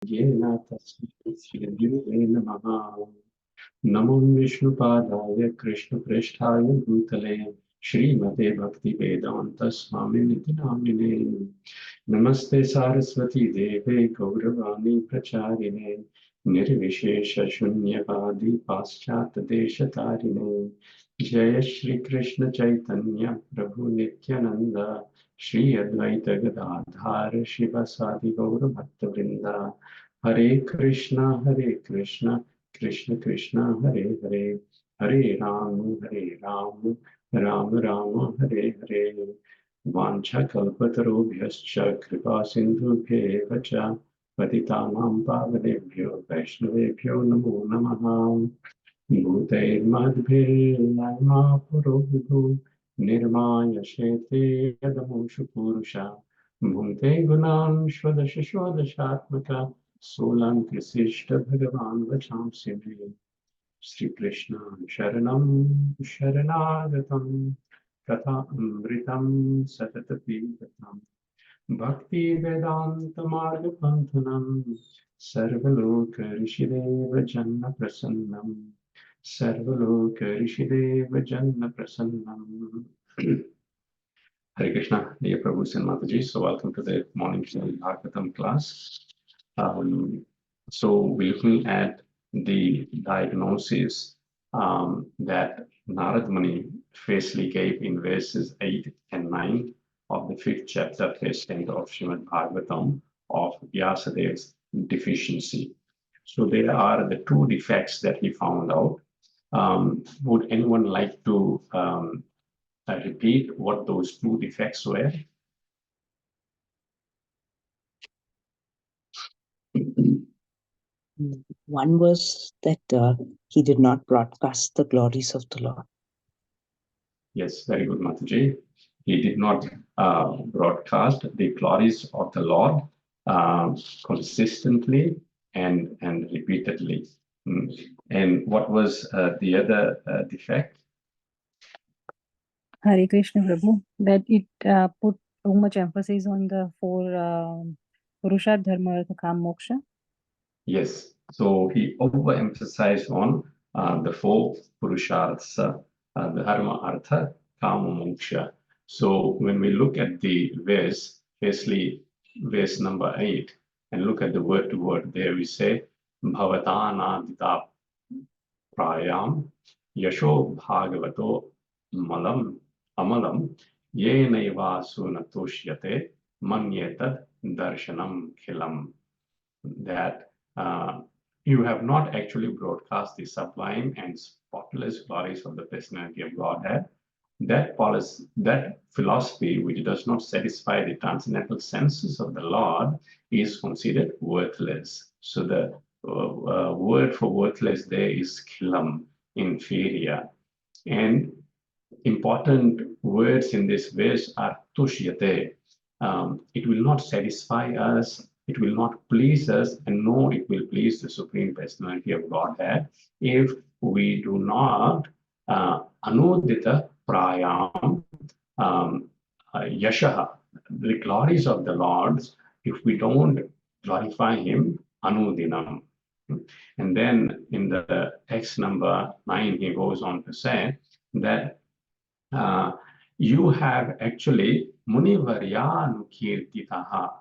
येन तस्मै श्रीगुरुवे नमः। नमो विष्णुपादाय कृष्णप्रेष्ठाय भूतले श्रीमते भक्तिवेदान्त स्वामिनिति नामिने। नमस्ते सारस्वती देवे गौरवाणी प्रचारिणे निर्विशेष शून्यवादी पाश्चात्य देशतारिणे। जय श्री कृष्ण चैतन्य प्रभु नित्यानंद श्री अद्वैत गदाधार शिवसादि गौर भक्तवृंद। हरे कृष्ण कृष्ण कृष्ण हरे हरे, हरे राम राम राम हरे हरे। वाञ्छाकल्पतरुभ्यश्च कृपा सिन्धुभ्येव च पतितानां पावनेभ्यो वैष्णवेभ्यो नमो नमः। भूतैर्मद्भिर्नमा पुरो विभु निर्माय शेते यदमुषु पुरुषा भुङ्क्ते गुणान् षोडश षोडशात्मका सोलङ्कृशिष्ट भगवान् वचांसि मे। श्रीकृष्ण शरणं शरणागतं तथा अमृतं सततपीबताम् भक्ति वेदांत मार्ग पंथनम सर्वलोक ऋषिदेव जन्म प्रसन्नम सर्वलोक ऋषिदेव जन्म प्रसन्नम। Hare Krishna, dear Prabhus and Mataji. So welcome to the morning Śrīmad-Bhāgavatam class. So we're looking at the diagnosis that Nārada Muni firstly gave in verses 8 and 9 of the 5th chapter, 1st canto of Śrīmad-Bhāgavatam of Vyasadeva's deficiency. So there are the two defects that he found out. Would anyone like to repeat what those two defects were? One was that he did not broadcast the glories of the Lord. Yes, very good, Mataji. He did not broadcast the glories of the Lord consistently and repeatedly. And what was the other defect? Hare Krishna Prabhu, that it put too much emphasis on the four Purusharth, Dharma, Artha, Kam, Moksha. Yes, so he overemphasized on the four Purusharths, Dharma, Artha, Kama, Moksha. So when we look at the verse, firstly, verse number 8, and look at the word to word, there we say, Bhavatanadita prayam yasho bhagavato malam amalam yenaiva sunatoshyate manyetad darshanam khilam. That you have not actually broadcast the sublime and spotless glories of the personality of Godhead. That philosophy, which does not satisfy the transcendental senses of the Lord, is considered worthless. So the word for worthless there is khilam, inferior. And important words in this verse are tushyate. It will not satisfy us, it will not please us, and no, it will please the Supreme Personality of Godhead if we do not anudita prayam yashaha, the glories of the Lord, if we don't glorify him anudinam. And then in the text number 9, he goes on to say that you have actually Munivarya Nukirtitaha.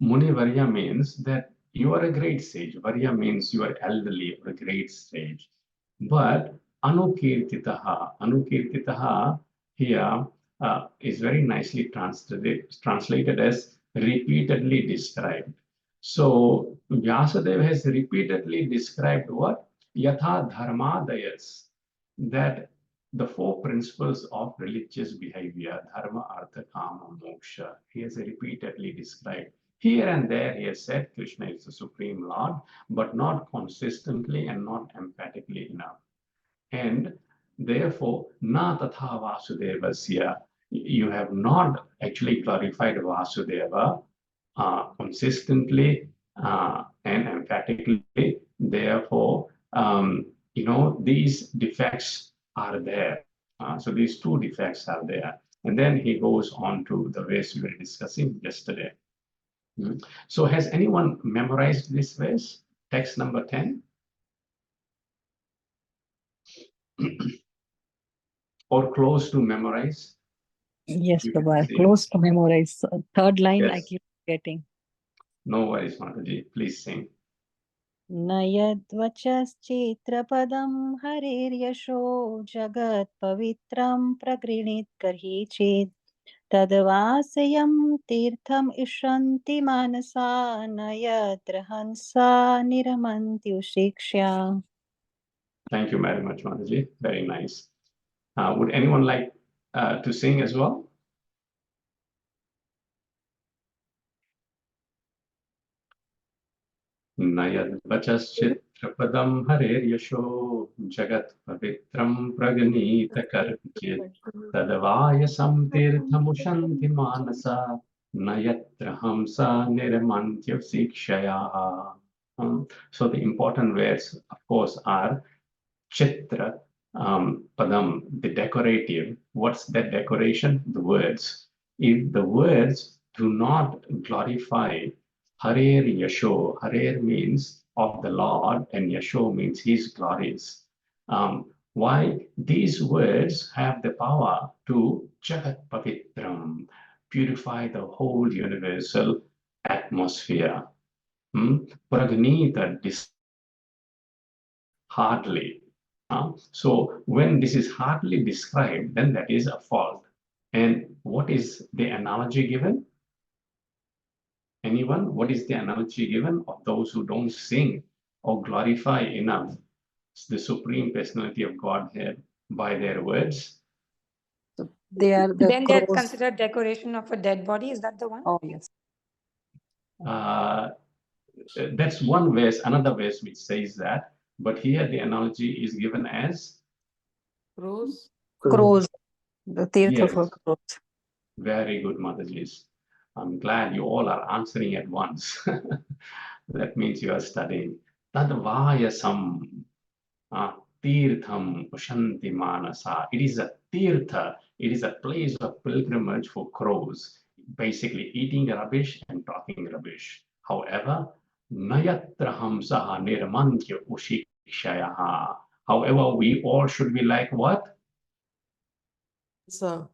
Munivarya means that you are a great sage. Varya means you are elderly or a great sage. But Anukirtitaha here is very nicely translated as repeatedly described. So Vyasadeva has repeatedly described what? Yatha dharmadayas, that the four principles of religious behavior, dharma, artha, kama, moksha, he has repeatedly described. Here and there he has said Krishna is the Supreme Lord, but not consistently and not emphatically enough. And therefore, na tatha Vasudevasya, you have not actually clarified Vasudeva consistently and emphatically. Therefore, these defects are there. So these two defects are there. And then he goes on to the verse we were discussing yesterday. So has anyone memorized this verse, text number 10? Or close to memorize? Yes, You can Prabhu, say. close to memorize. So, third line I Yes. keep getting. No worries, Mataji. Please sing. नयद्वचश्चित्रपदं हरेर्यशो जगत्पवित्रं प्रगृणीत कर्हि चेत् तद्वास्यं तीर्थम् इषन्ति मानसा न यत्र हंसा निरमन्त्युशिक्ष्या. Thank you very much, Mataji. Very nice. Would anyone like to sing as well? नयद्वचश्चित्रपदं हरेर्यशो जगत्पवित्रं प्रगणीतकर्चित् तद्वायसं तीर्थमुशन्ति मानसा न यत्र हंसा निरमन्त्युशिक्षया. So the important words, of course, are Chitra, Padam, the decorative. What's that decoration? The words. If the words do not glorify Harer Yasho, Harer means of the Lord, and Yasho means His glories. Why? These words have the power to Jagat Pavitram, purify the whole universal atmosphere. Pragnita, hardly. So when this is hardly described, then that is a fault. And what is the analogy given? Anyone? What is the analogy given of those who don't sing or glorify enough the Supreme Personality of Godhead by their words? So they are the Then they're crows. considered decoration of a dead body. Is that the one? Oh yes. That's one verse, another verse which says that. But here the analogy is given as Crows. Crows. The tirtha yes. for crows. Very good, Mataji's. I'm glad you all are answering at once. That means you are studying. Tadvayasam tirtham ushanti manasa. It is a tirtha. It is a place of pilgrimage for crows, basically eating rubbish and talking rubbish. However, nayatra hamsaha nirmantya ushikshayaha. However, we all should be like what? Swan.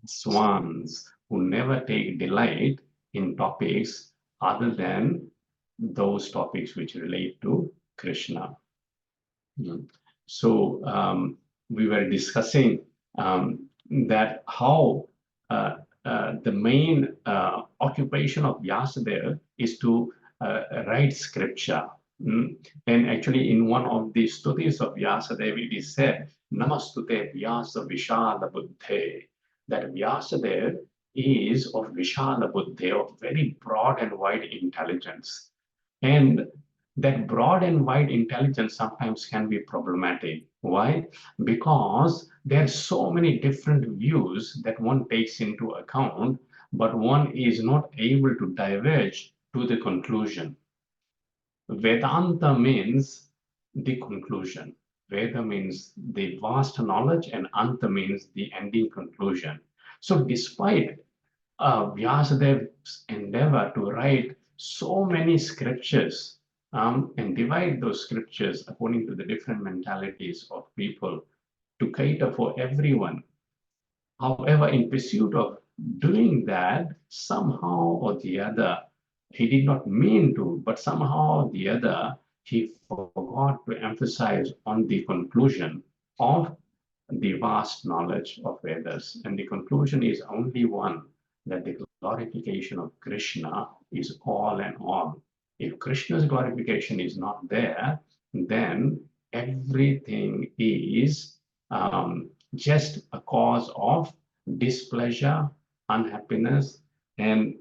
Swans who never take delight in topics other than those topics which relate to Krishna. So we were discussing that how the main occupation of Vyasadeva is to write scripture. And actually in one of the stutis of Vyasadeva it is said, Namastute Vyasa Vishala Buddhe, that Vyasadeva is of Vishala Buddhe, of very broad and wide intelligence. And that broad and wide intelligence sometimes can be problematic. Why? Because there are so many different views that one takes into account, but one is not able to diverge to the conclusion. Vedanta means the conclusion. Veda means the vast knowledge, and Anta means the ending conclusion. So despite Vyasadev's endeavor to write so many scriptures and divide those scriptures according to the different mentalities of people to cater for everyone. However, in pursuit of doing that, somehow or the other, he did not mean to, but somehow or the other, he forgot to emphasize on the conclusion of the vast knowledge of Vedas. And the conclusion is only one, that the glorification of Krishna is all and all. If Krishna's glorification is not there, then everything is just a cause of displeasure, unhappiness, and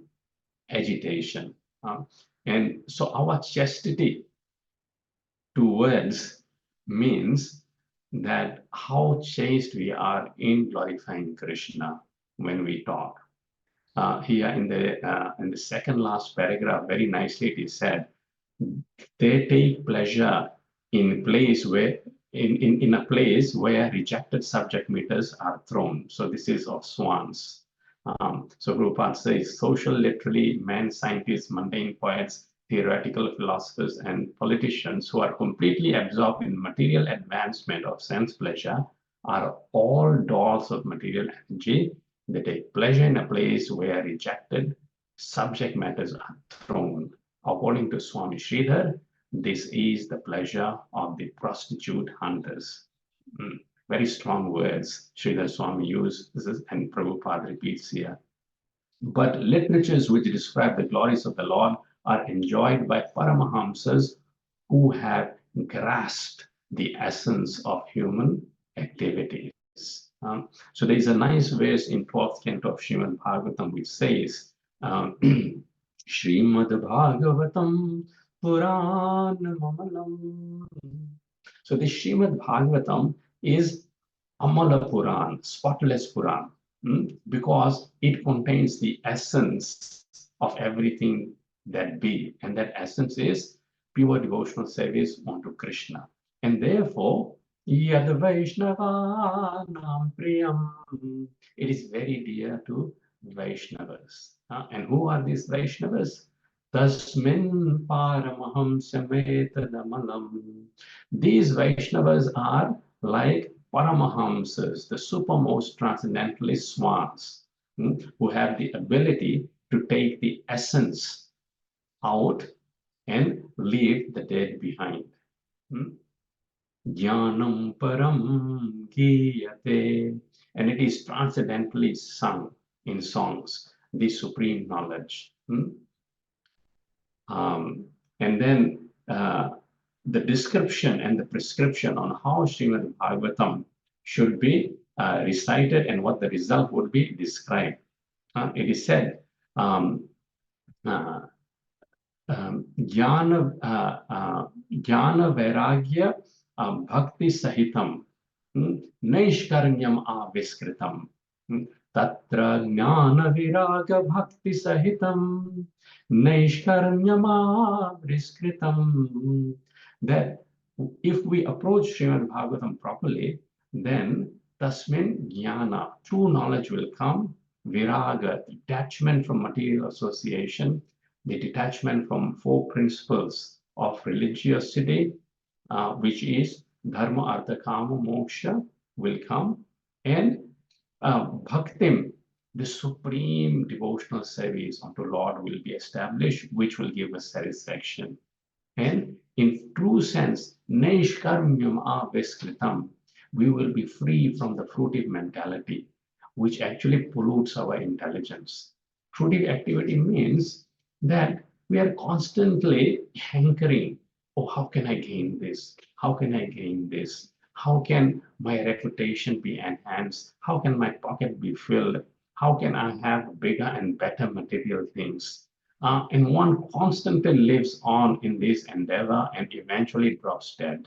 agitation. And so our chastity towards means that how chaste we are in glorifying Krishna when we talk. Here in the second last paragraph, very nicely it is said, they take pleasure in place where in a place where rejected subject meters are thrown. So this is of swans. So Prabhupada says social, literally, men, scientists, mundane poets, theoretical philosophers, and politicians who are completely absorbed in material advancement of sense pleasure are all dolls of material energy. They take pleasure in a place where rejected subject matters are thrown. According to Swami Sridhar, this is the pleasure of the prostitute hunters. Very strong words Sridhar Swami uses and Prabhupada repeats here. But literatures which describe the glories of the Lord are enjoyed by Paramahamsas who have grasped the essence of human activities. So there is a nice verse in 12th canto of Śrīmad-Bhāgavatam which says, Śrīmad-Bhāgavatam Puranamalam. So the Śrīmad-Bhāgavatam is Amala Puran, spotless Puran, because it contains the essence of everything that be, and that essence is pure devotional service unto Krishna. And therefore, Yad Vaishnavanam Priyam, it is very dear to Vaishnavas. And who are these Vaishnavas? Tasmin Paramahamsametadamalam. These Vaishnavas are like Paramahamsas, the supermost transcendentalist swans, who have the ability to take the essence out and leave the dead behind. Jnanam param giyate, and it is transcendentally sung in songs, the supreme knowledge. And then the description and the prescription on how Śrīmad-Bhāgavatam should be recited and what the result would be described. It is said, Jnana Vairagya Bhakti Sahitam Naishkarnyam Aviskritam Tatra Jnana Viraga Bhakti Sahitam Naishkarnyam Aviskritam. That if we approach Śrīmad-Bhāgavatam properly, then Tasmin Jnana, true knowledge will come, Viraga, detachment from material association, the detachment from four principles of religiosity, which is Dharma, Artha, Kama, Moksha, will come, and Bhaktim, the supreme devotional service unto Lord will be established, which will give us satisfaction. And in true sense, Naishkarmyam Aviskritam, we will be free from the fruitive mentality, which actually pollutes our intelligence. Fruitive activity means that we are constantly hankering, oh, how can I gain this? How can I gain this? How can my reputation be enhanced? How can my pocket be filled? How can I have bigger and better material things? And one constantly lives on in this endeavor and eventually drops dead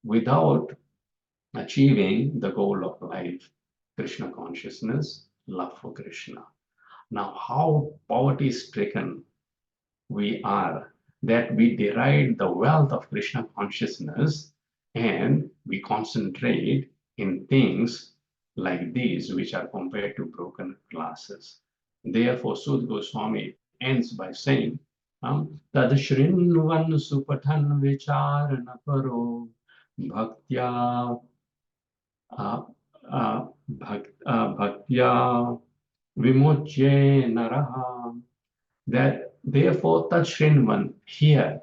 without achieving the goal of life, Krishna consciousness, love for Krishna. Now, how poverty-stricken we are that we deride the wealth of Krishna consciousness and we concentrate in things like these, which are compared to broken glasses. Therefore, Sud Goswami ends by saying, Tad Shrinvan Supatan Vicharana Paro Bhaktya Bhaktya Vimochye Naraha. That therefore Tad Shrinvan, here,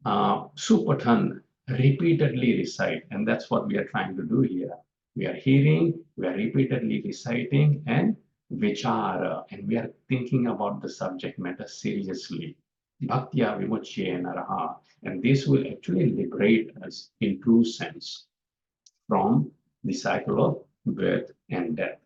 Supatan, repeatedly recite, and that's what we are trying to do here. We are hearing, we are repeatedly reciting, and vichara, and we are thinking about the subject matter seriously. Bhaktya Vimochye Naraha, and this will actually liberate us in true sense from the cycle of birth and death.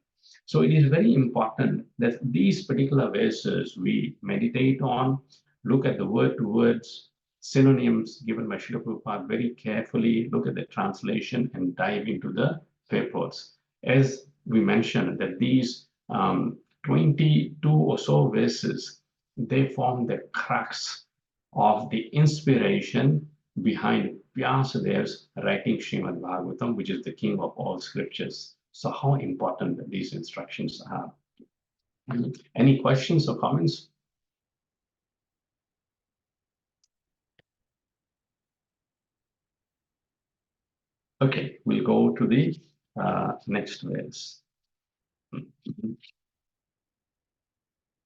So it is very important that these particular verses we meditate on, look at the word-to-words synonyms given by Srila Prabhupada very carefully, look at the translation and dive into the purports. As we mentioned that these 22 or so verses, they form the crux of the inspiration behind Vyasadeva's writing Śrīmad-Bhāgavatam, which is the king of all scriptures. So how important these instructions are. Any questions or comments? Okay, we'll go to the next verse.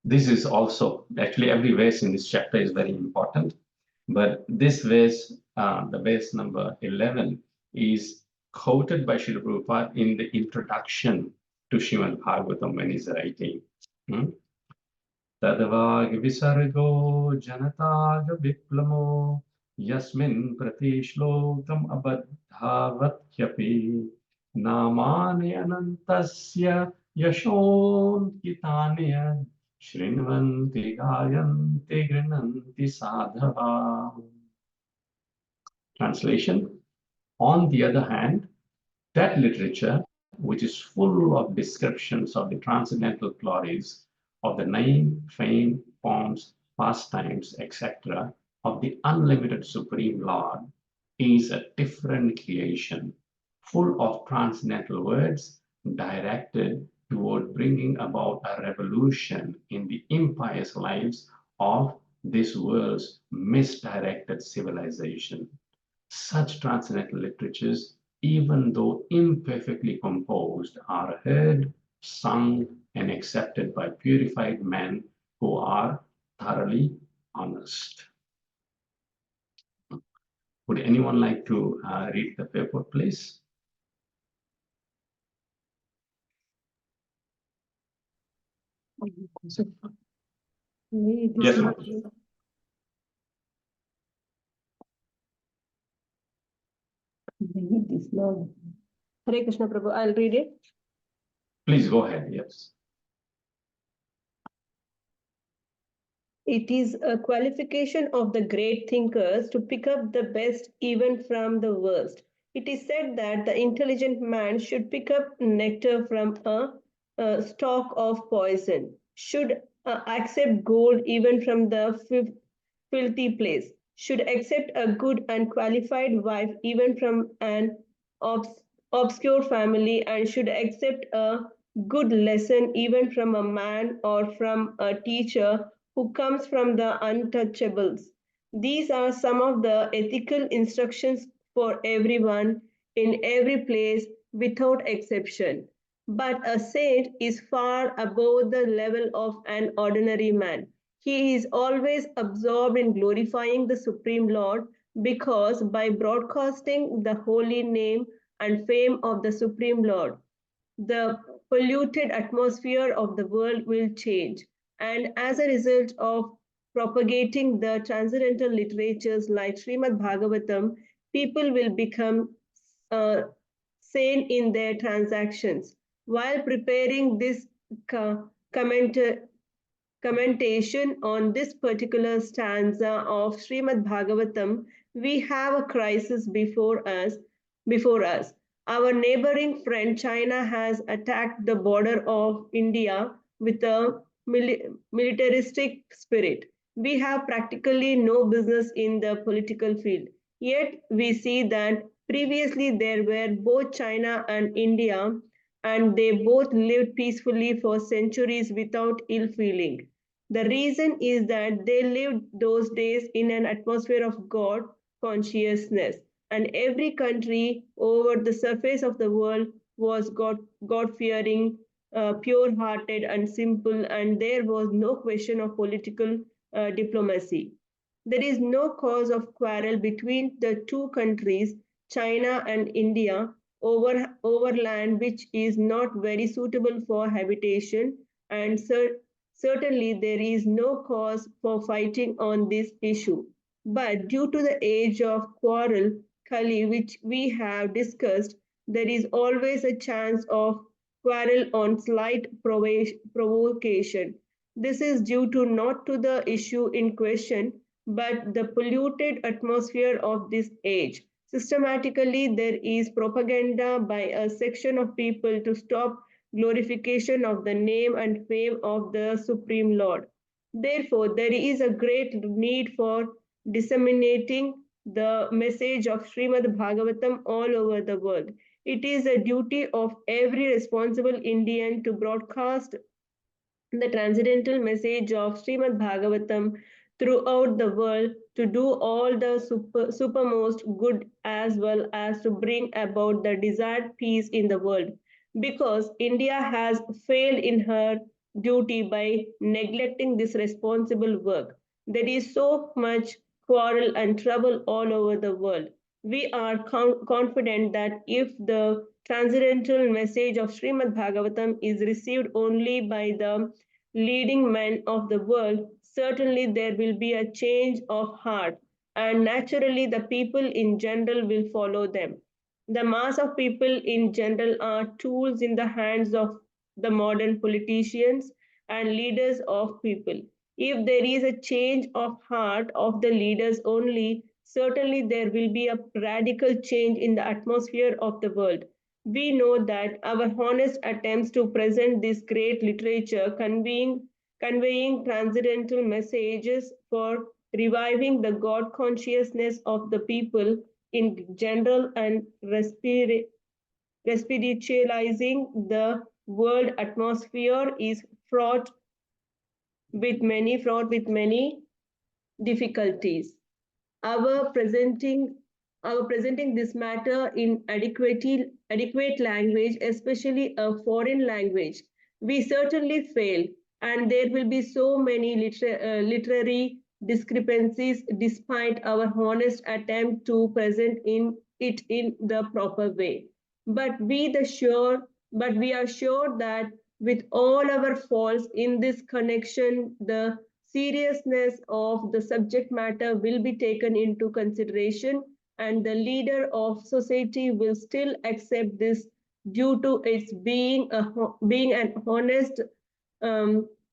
This is also, actually every verse in this chapter is very important, but this verse, the verse number 11, is quoted by Srila Prabhupada in the introduction to Śrīmad-Bhāgavatam when he's writing. Tadvāg visargo janatag viplamo yasmin pratishlokam abadhavatyapi namani anantasya yashon Shrinvanti gayanti grinanti sadhava. Translation. On the other hand, that literature, which is full of descriptions of the transcendental glories of the name, fame, forms, pastimes, etc., of the unlimited Supreme Lord, is a different creation, full of transcendental words directed toward bringing about a revolution in the impious lives of this world's misdirected civilization. Such transcendental literatures, even though imperfectly composed, are heard, sung, and accepted by purified men who are thoroughly honest. Would anyone like to read the paper, please? Yes, ma'am. Hare Krishna Prabhu, I'll read it. Please go ahead, yes. It is a qualification of the great thinkers to pick up the best even from the worst. It is said that the intelligent man should pick up nectar from a stalk of poison, should accept gold even from the filthy place, should accept a good and qualified wife even from an obscure family, and should accept a good lesson even from a man or from a teacher who comes from the untouchables. These are some of the ethical instructions for everyone in every place without exception. But a saint is far above the level of an ordinary man. He is always absorbed in glorifying the Supreme Lord, because by broadcasting the holy name and fame of the Supreme Lord, the polluted atmosphere of the world will change. And as a result of propagating the transcendental literatures like Śrīmad-Bhāgavatam, people will become sane in their transactions. While preparing this commentation on this particular stanza of Śrīmad-Bhāgavatam, we have a crisis before us. Our neighboring friend China has attacked the border of India with a militaristic spirit. We have practically no business in the political field. Yet we see that previously there were both China and India, and they both lived peacefully for centuries without ill feeling. The reason is that they lived those days in an atmosphere of God consciousness, and every country over the surface of the world was God-fearing, pure-hearted, and simple, and there was no question of political diplomacy. There is no cause of quarrel between the two countries, China and India, over land which is not very suitable for habitation, and certainly there is no cause for fighting on this issue. But due to the age of quarrel, Kali, which we have discussed, there is always a chance of quarrel on slight provocation. This is due to not to the issue in question, but the polluted atmosphere of this age. Systematically, there is propaganda by a section of people to stop glorification of the name and fame of the Supreme Lord. Therefore, there is a great need for disseminating the message of Śrīmad-Bhāgavatam all over the world. It is a duty of every responsible Indian to broadcast the transcendental message of Śrīmad-Bhāgavatam throughout the world, to do all the supermost good, as well as to bring about the desired peace in the world. Because India has failed in her duty by neglecting this responsible work. There is so much quarrel and trouble all over the world. We are confident that if the transcendental message of Śrīmad-Bhāgavatam is received only by the leading men of the world, certainly there will be a change of heart, and naturally the people in general will follow them. The mass of people in general are tools in the hands of the modern politicians and leaders of people. If there is a change of heart of the leaders only, certainly there will be a radical change in the atmosphere of the world. We know that our honest attempts to present this great literature conveying transcendental messages for reviving the God consciousness of the people in general and spiritualizing the world atmosphere is fraught with many difficulties. Our presenting this matter in adequate language, especially a foreign language, we certainly fail, and there will be so many literary discrepancies despite our honest attempt to present it in the proper way. But we are sure that with all our faults in this connection, the seriousness of the subject matter will be taken into consideration, and the leader of society will still accept this due to its being an honest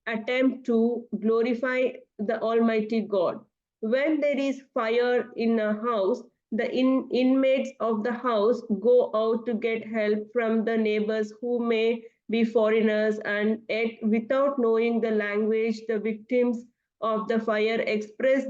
attempt to glorify the Almighty God. When there is fire in a house, the inmates of the house go out to get help from the neighbors who may be foreigners, and yet without knowing the language, the victims of the fire express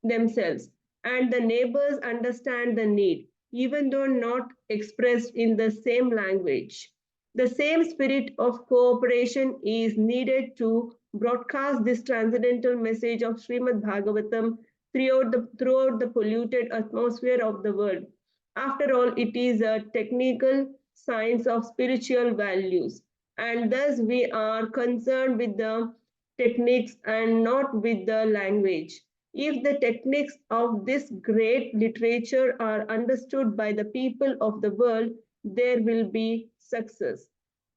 themselves, and the neighbors understand the need, even though not expressed in the same language. The same spirit of cooperation is needed to broadcast this transcendental message of Śrīmad-Bhāgavatam throughout the polluted atmosphere of the world. After all, it is a technical science of spiritual values, and thus we are concerned with the techniques and not with the language. If the techniques of this great literature are understood by the people of the world, there will be success.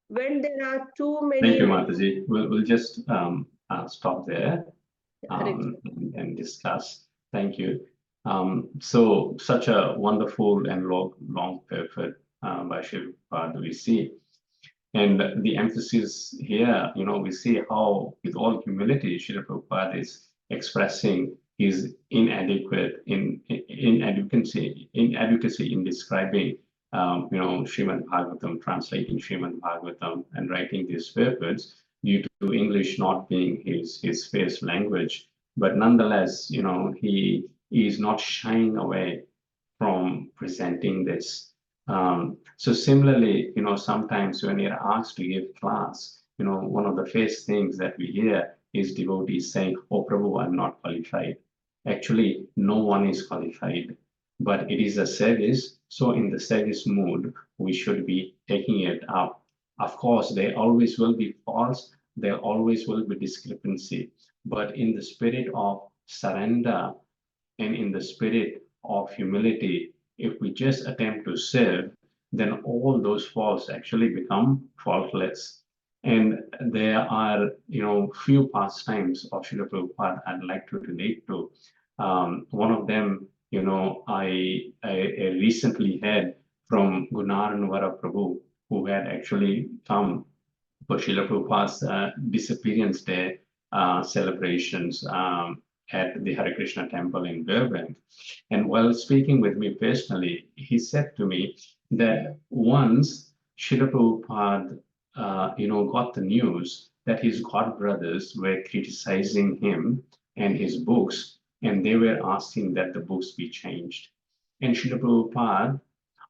When there are too many... Thank you, Mataji. We'll just stop there and discuss. Thank you. So such a wonderful and long paper by Srila we see. And the emphasis here, we see how, with all humility, Srila Prabhupada is expressing his inadequacy in describing, Śrīmad-Bhāgavatam, translating Śrīmad-Bhāgavatam and writing these papers due to English not being his first language. But nonetheless, he is not shying away from presenting this. So similarly, sometimes when you're asked to give class, one of the first things that we hear is devotees saying, "Oh, Prabhu, I'm not qualified." Actually, no one is qualified, but it is a service. So in the service mood, we should be taking it up. Of course, there always will be faults. There always will be discrepancy, but in the spirit of surrender and in the spirit of humility, if we just attempt to serve, then all those faults actually become faultless. And there are, few pastimes of Srila Prabhupada I'd like to relate to. One of them, I recently heard from Gunarnvara Prabhu, who had actually come for Srila Prabhupada's Disappearance Day celebrations at the Hare Krishna temple in Burbank. And while speaking with me personally, he said to me that once Srila Prabhupada, got the news that his godbrothers were criticizing him and his books, and they were asking that the books be changed. And Srila Prabhupada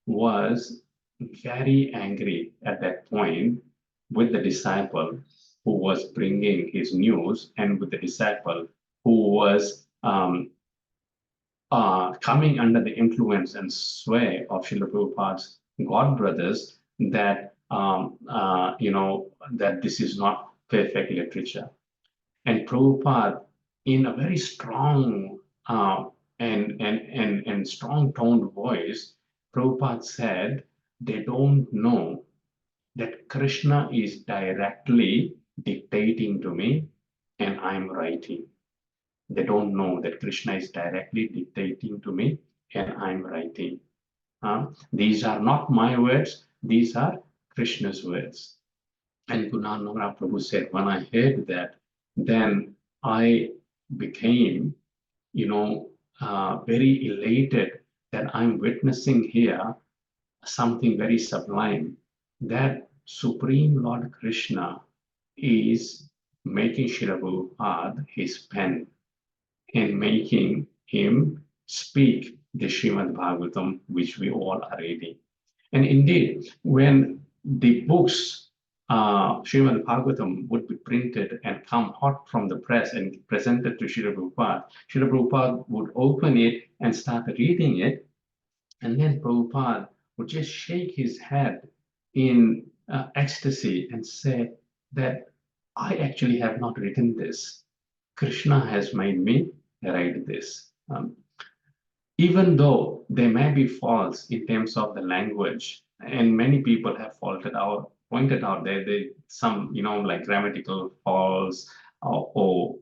was very angry at that point with the disciple who was bringing his news and with the disciple who was coming under the influence and sway of Srila Prabhupada's God brothers that that this is not perfect literature. And Prabhupada, in a very strong and strong toned voice, Prabhupada said, they don't know that Krishna is directly dictating to me and I'm writing. They don't know that Krishna is directly dictating to me and I'm writing. These are not my words, these are Krishna's words. And Gunanara Prabhu said, when I heard that, then I became, very elated that I'm witnessing here something very sublime, that Supreme Lord Krishna is making Srila Prabhupada his pen and making him speak the Śrīmad-Bhāgavatam, which we all are reading. And indeed, when the books, Śrīmad-Bhāgavatam, would be printed and come hot from the press and presented to Srila Prabhupada would open it and start reading it. And then Prabhupada would just shake his head in ecstasy and say that I actually have not written this. Krishna has made me write this. Even though they may be false in terms of the language, and many people have pointed out there some like grammatical faults or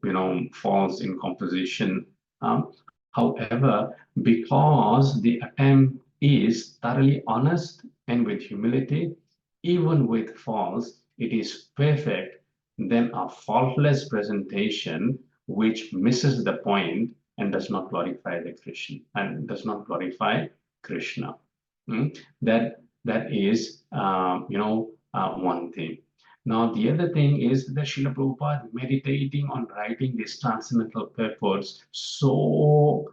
faults in composition. However, because the attempt is thoroughly honest and with humility, even with faults, it is perfect. Then a faultless presentation which misses the point and does not glorify the Krishna and does not glorify Krishna. That is one thing. Now the other thing is that Srila Prabhupada meditating on writing these transcendental purports so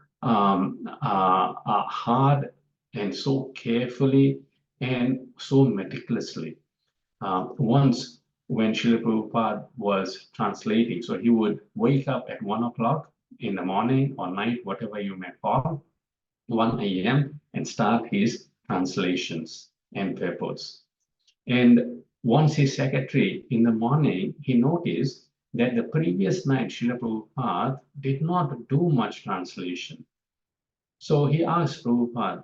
hard and so carefully and so meticulously. Once when Srila Prabhupada was translating, so he would wake up at 1 o'clock in the morning or night, whatever you may call, 1 a.m. and start his translations and purports. And once his secretary in the morning, he noticed that the previous night Srila Prabhupada did not do much translation. So he asked Prabhupada,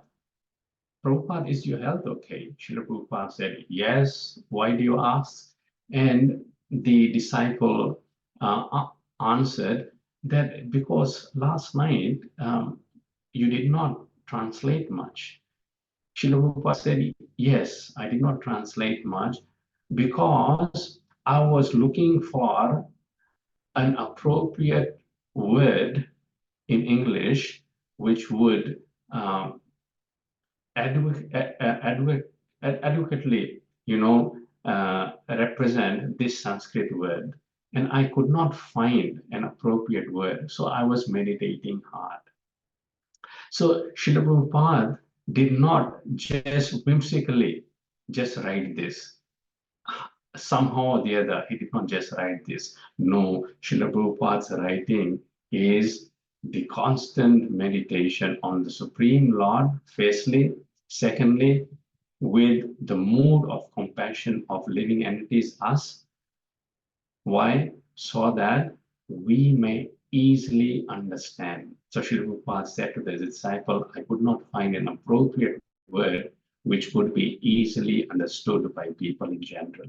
is your health okay? Srila Prabhupada said, yes. Why do you ask? And the disciple answered that because last night you did not translate much. Srila Prabhupada said, yes, I did not translate much because I was looking for an appropriate word in English which would adequately, represent this Sanskrit word. And I could not find an appropriate word, so I was meditating hard. So Srila Prabhupada did not just whimsically just write this. Somehow or the other, he did not just write this. No, Srila Prabhupada's writing is the constant meditation on the Supreme Lord, firstly. Secondly, with the mood of compassion of living entities, us. Why? So that we may easily understand. So Srila Prabhupada said to the disciple, I could not find an appropriate word which would be easily understood by people in general.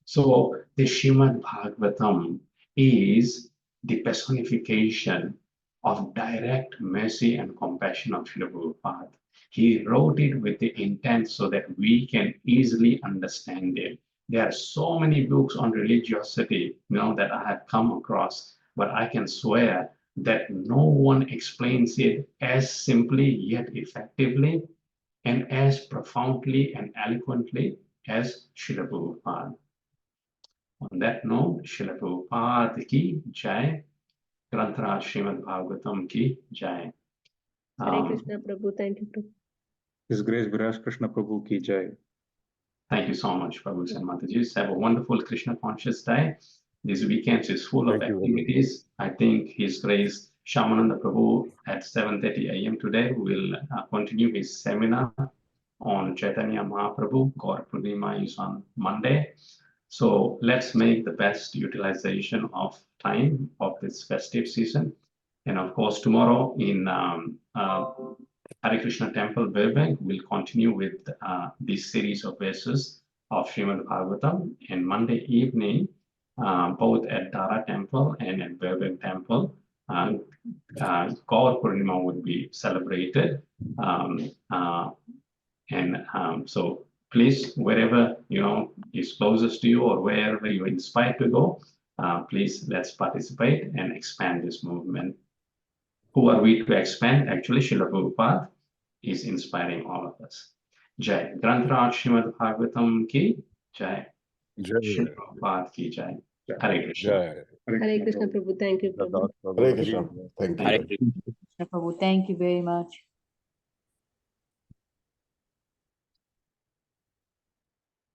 So the Śrīmad-Bhāgavatam is the personification of direct mercy and compassion of Srila Prabhupada. He wrote it with the intent so that we can easily understand it. There are so many books on religiosity, that I have come across, but I can swear that no one explains it as simply yet effectively and as profoundly and eloquently as Srila Prabhupada. On that note, Srila Prabhupada ki jai, Granthra Śrīmad-Bhāgavatam ki jai. Hare Krishna Prabhu, thank you Prabhu. His Grace Viraj Krishna Prabhu ki jai. Thank you so much, Prabhu and Mataji. Have a wonderful Krishna conscious day. This weekend is full of Thank you. activities. I think His Grace Shamananda Prabhu at 7:30 a.m. today will continue his seminar on Chaitanya Mahaprabhu. Gaur Purnima is on Monday. So let's make the best utilization of time of this festive season. And of course, tomorrow in Hare Krishna Temple, Burbank, we'll continue with this series of verses of Śrīmad-Bhāgavatam. And Monday evening, both at Dara Temple and at Burbank Temple, Gaur Purnima would be celebrated. So please, wherever is closest to you or wherever you're inspired to go, please let's participate and expand this movement. Who are we to expand? Actually, Srila Prabhupada is inspiring all of us. Jai. Grantaraj Śrīmad-Bhāgavatam ki Jai. Jai. Srila Prabhupada ki Jai. Hare Krishna. Jai. Hare Krishna Prabhu. Thank you, Prabhu. Hare Krishna. Thank you. Krishna Prabhu, thank you very much.